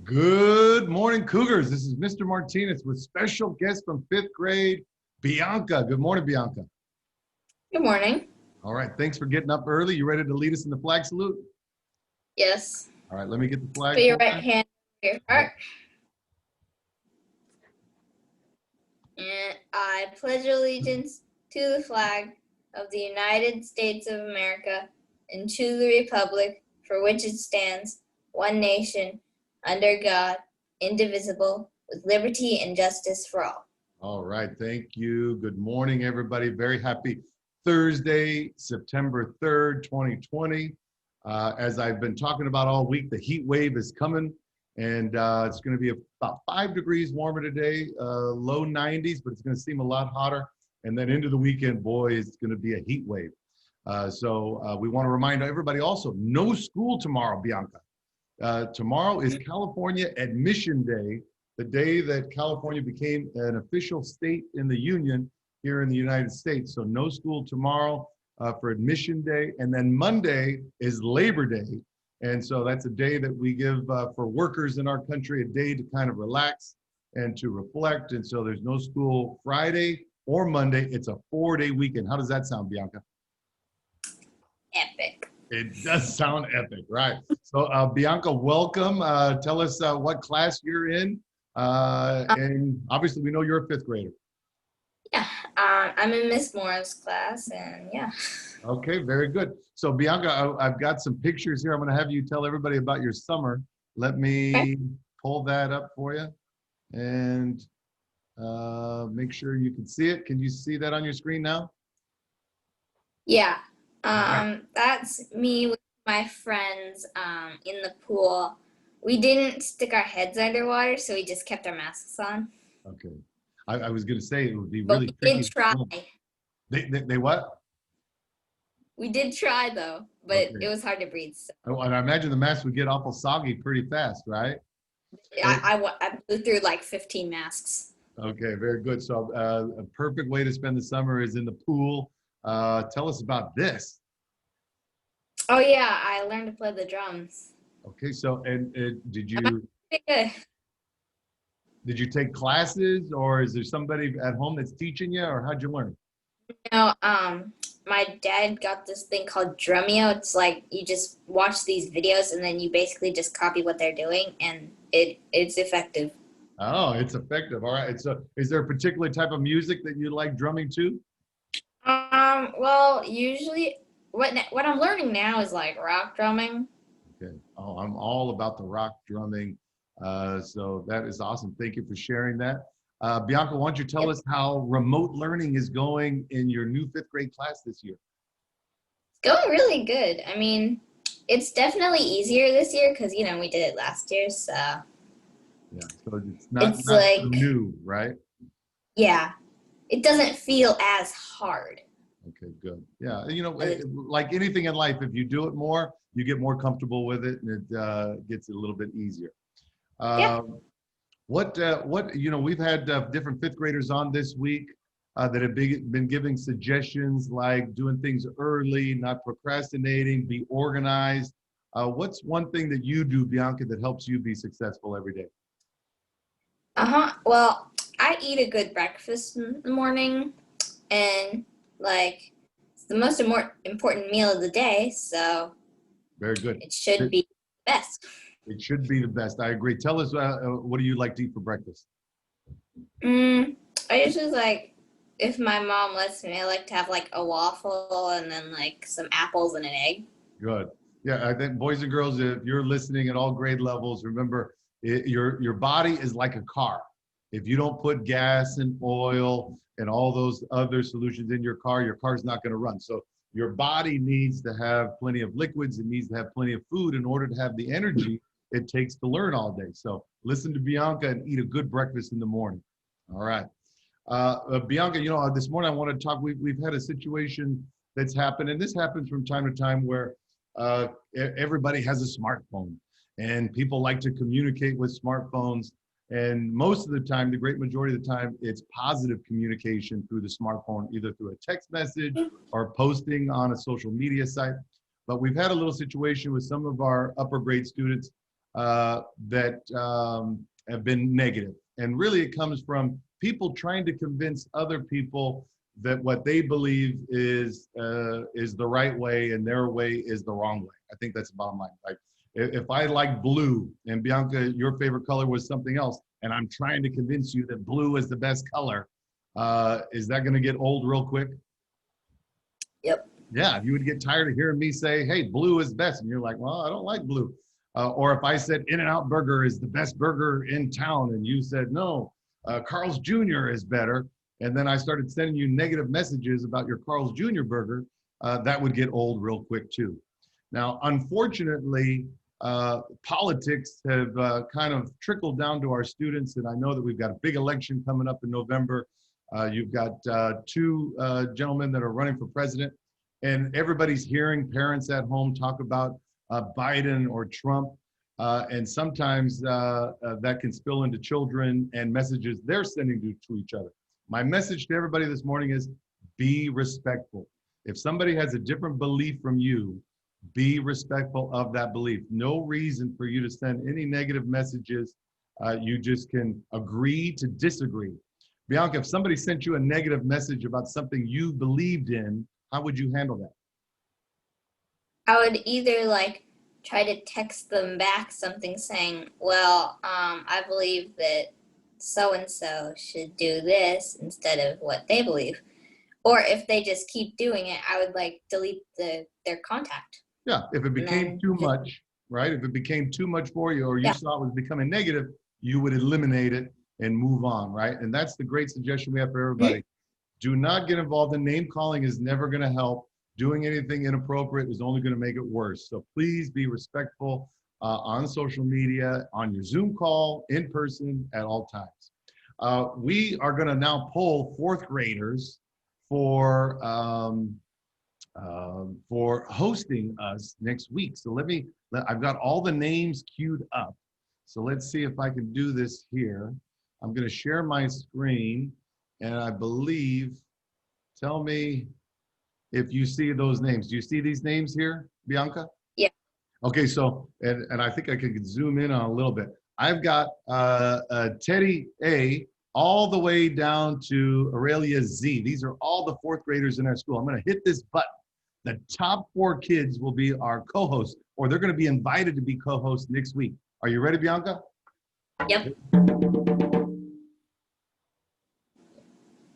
Good morning, Cougars. This is Mr. Martinez with special guest from fifth grade, Bianca. Good morning, Bianca. Good morning. All right, thanks for getting up early. You ready to lead us in the flag salute? Yes. All right, let me get the flag Put your pulled right in. hand on your heart. And I pledge allegiance to the flag of the United States of America and to the republic for which it stands, one nation, under God, indivisible, with liberty and justice for all. All right, thank you. Good morning, everybody. Very happy Thursday, September 3rd, 2020. As I've been talking about all week, the heat wave is coming, and it's going to be about 5 degrees warmer today, low 90s, but it's going to seem a lot hotter. And then into the weekend, boy, it's going to be a heat wave. So we want to remind everybody also, no school tomorrow, Bianca. Tomorrow is California Admission Day, the day that California became an official state in the Union here in the United States. So no school tomorrow for Admission Day. And then Monday is Labor Day. And so that's a day that we give for workers in our country, a day to kind of relax and to reflect. And so there's no school Friday or Monday. It's a 4-day weekend. How does that sound, Bianca? Epic. It does sound epic, right? So Bianca, welcome. Tell us what class you're in. And obviously we know you're a fifth grader. Yeah, I'm in Miss Moore's class, and yeah. Okay, very good. So Bianca, I've got some pictures here. I'm gonna have you tell everybody about your summer. Let me pull that up for you and make sure you can see it. Can you see that on your screen now? Yeah. Right. That's me with my friends in the pool. We didn't stick our heads underwater, so we just kept our masks on. Okay. I was going to say it would be But really we tricky. did try. They what? We did try though, but Okay. it was hard to breathe. So. And I imagine the mask would get awful soggy pretty fast, right? I blew through like 15 masks. Okay, very good. So a perfect way to spend the summer is in the pool. Tell us about this. Oh yeah, I learned to play the drums. Okay, so and Pretty good. did you take classes, or is there somebody at home that's teaching you, or how'd you learn? My dad got this thing called Drumeo. It's like you just watch these videos and then you basically just copy what they're doing, and it's effective. Oh, it's effective. All right. So is there a particular type of music that you like drumming to? Well, usually what I'm learning now is like rock drumming. Okay. Oh, I'm all about the rock drumming. So that is awesome. Thank you for sharing that. Bianca, why don't you tell us how remote learning is going in your new fifth grade class this year? It's going really good. I mean, it's definitely easier this year because we did it last year, so Yeah, so it's not so like new, right? yeah, it doesn't feel as hard. Okay, good. Yeah, like anything in life, if you do it more, you get more comfortable with it, and it gets a little bit easier. Yeah. We've had different fifth graders on this week that have been giving suggestions like doing things early, not procrastinating, be organized. What's one thing that you do, Bianca, that helps you be successful every day? Well, I eat a good breakfast in the morning, and like it's the most important meal of the day, so Very good. it should be the best. It should be the best. I agree. Tell us, what do you like to eat for breakfast? I usually if my mom lets me, I like to have like a waffle and then like some apples and an egg. Good. Yeah, I think boys and girls, if you're listening at all grade levels, remember your body is like a car. If you don't put gas and oil and all those other solutions in your car's not going to run. So your body needs to have plenty of liquids. It needs to have plenty of food in order to have the energy it takes to learn all day. So listen to Bianca and eat a good breakfast in the morning. All right. Bianca, this morning I want to talk, we've had a situation that's happened, and this happens from time to time where everybody has a smartphone and people like to communicate with smartphones. And most of the time, the great majority of the time, it's positive communication through the smartphone, either through a text message or posting on a social media site. But we've had a little situation with some of our upper grade students that have been negative. And really it comes from people trying to convince other people that what they believe is the right way and their way is the wrong way. I think that's the bottom line. Right? If I like blue and Bianca, your favorite color was something else, and I'm trying to convince you that blue is the best color, is that going to get old real quick? Yep. Yeah, you would get tired of hearing me say, hey, blue is best. And you're like, well, I don't like blue. Or if I said In-N-Out Burger is the best burger in town, and you said, no, Carl's Jr. is better. And then I started sending you negative messages about your Carl's Jr. burger, that would get old real quick too. Now, unfortunately, politics have kind of trickled down to our students. And I know that we've got a big election coming up in November. You've got two gentlemen that are running for president. And everybody's hearing parents at home talk about Biden or Trump. And sometimes that can spill into children and messages they're sending to each other. My message to everybody this morning is be respectful. If somebody has a different belief from you, be respectful of that belief. No reason for you to send any negative messages. You just can agree to disagree. Bianca, if somebody sent you a negative message about something you believed in, how would you handle that? I would either like try to text them back something saying, well, I believe that so-and-so should do this instead of what they believe. Or if they just keep doing it, I would like delete their contact. Yeah, if it became too much, right? If it became too much for you or you saw it was becoming negative, you would eliminate it and move on, right? And that's the great suggestion we have for everybody. Do not get involved in name calling is never going to help. Doing anything inappropriate is only going to make it worse. So please be respectful on social media, on your Zoom call, in person, at all times. We are going to now poll fourth graders for hosting us next week. So I've got all the names queued up. So let's see if I can do this here. I'm going to share my screen. And I believe, tell me if you see those names. Do you see these names here, Bianca? Yeah. Okay, so, and I think I could zoom in on a little bit. I've got Teddy A all the way down to Aurelia Z. These are all the fourth graders in our school. I'm gonna hit this button. The top 4 kids will be our co-hosts, or they're gonna be invited to be co-hosts next week. Are you ready, Bianca? Yep.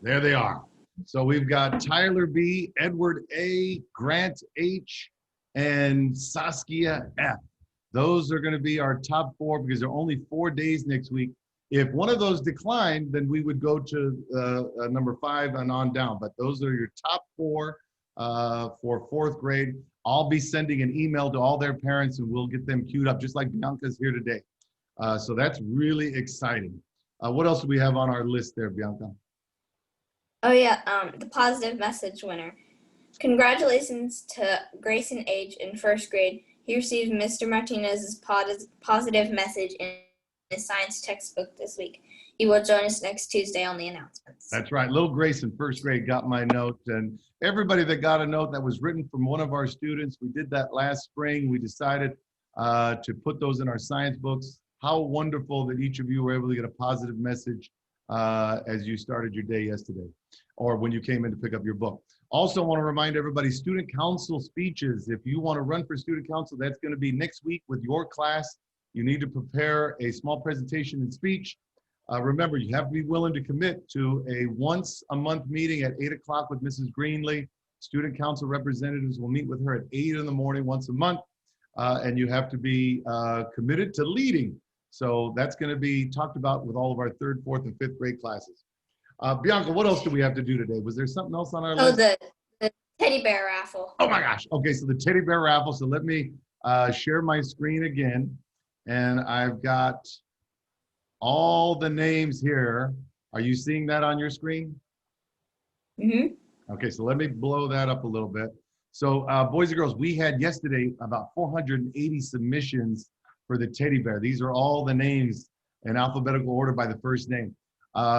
There they are. So we've got Tyler B, Edward A, Grant H, and Saskia F. Those are going to be our top 4 because there are only 4 days next week. If one of those declined, then we would go to number 5 and on down. But those are your top 4 for 4th grade. I'll be sending an email to all their parents and we'll get them queued up just like Bianca's here today. So that's really exciting. What else do we have on our list there, Bianca? Oh yeah, the positive message winner. Congratulations to Grayson H. in 1st grade. He received Mr. Martinez's positive message in his science textbook this week. He will join us next Tuesday on the announcements. That's right. Little Grace in 1st grade got my note, and everybody that got a note that was written from one of our students, we did that last spring. We decided to put those in our science books. How wonderful that each of you were able to get a positive message as you started your day yesterday or when you came in to pick up your book. Also want to remind everybody, student council speeches. If you want to run for student council, that's going to be next week with your class. You need to prepare a small presentation and speech. Remember, you have to be willing to commit to a once a month meeting at 8 o'clock with Mrs. Greenlee. Student council representatives will meet with her at 8 in the morning once a month. And you have to be committed to leading. So that's going to be talked about with all of our 3rd, 4th, and 5th grade classes. Bianca, what else do we have to do today? Was there something else on our list? Oh, the teddy bear raffle. Oh my gosh. Okay, so the teddy bear raffle. So let me share my screen again. And I've got all the names here. Are you seeing that on your screen? Mm-hmm. Okay, so let me blow that up a little bit. So boys and girls, we had yesterday about 480 submissions for the teddy bear. These are all the names in alphabetical order by the first name.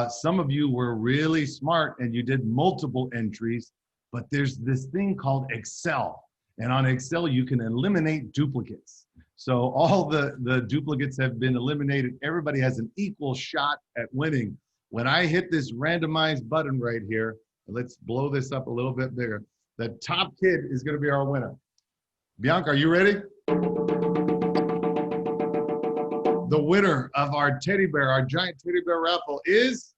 Some of you were really smart and you did multiple entries, but there's this thing called Excel. And on Excel, you can eliminate duplicates. So all the duplicates have been eliminated. Everybody has an equal shot at winning. When I hit this randomized button right here, let's blow this up a little bit bigger. The top kid is going to be our winner. Bianca, are you ready? The winner of our teddy bear, our giant teddy bear raffle is,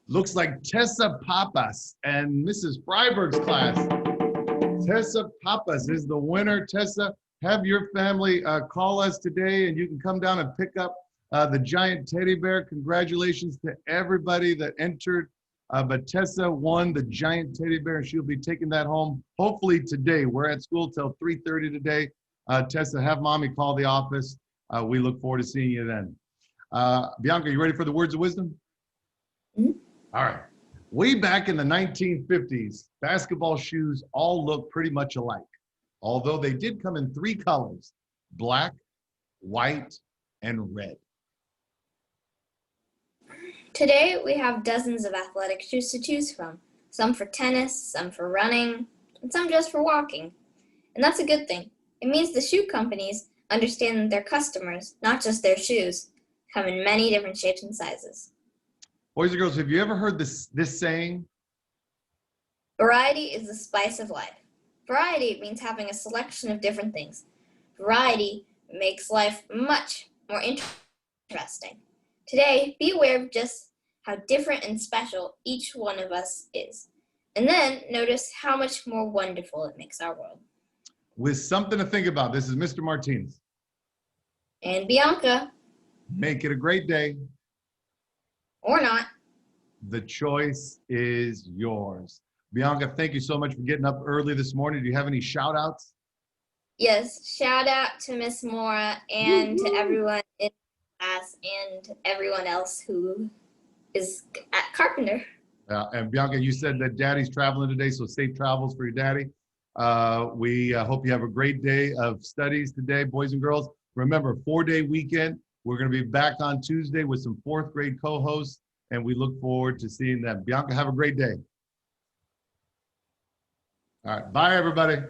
looks like Tessa Papas and Mrs. Freiberg's class. Tessa Papas is the winner. Tessa, have your family call us today and you can come down and pick up the giant teddy bear. Congratulations to everybody that entered. But Tessa won the giant teddy bear and she'll be taking that home hopefully today. We're at school till 3:30 today. Tessa, have mommy call the office. We look forward to seeing you then. Bianca, you ready for the words of wisdom? Mm-hmm. All right. Way back in the 1950s, basketball shoes all looked pretty much alike, although they did come in 3 colors: black, white, and red. Today, we have dozens of athletic shoes to choose from. Some for tennis, some for running, and some just for walking. And that's a good thing. It means the shoe companies understand that their customers, not just their shoes, come in many different shapes and sizes. Boys and girls, have you ever heard this saying? Variety is the spice of life. Variety means having a selection of different things. Variety makes life much more interesting. Today, be aware of just how different and special each one of us is. And then notice how much more wonderful it makes our world. With something to think about, this is Mr. Martinez. And Bianca. Make it a great day. Or not. The choice is yours. Bianca, thank you so much for getting up early this morning. Do you have any shout outs? Yes, shout out to Miss Mora and to everyone in class and everyone else who is at Carpenter. And Bianca, you said that Daddy's traveling today, so safe travels for your daddy. We hope you have a great day of studies today, boys and girls. Remember, 4-day weekend. We're going to be back on Tuesday with some 4th grade co-hosts, and we look forward to seeing them. Bianca, have a great day. All right, bye, everybody.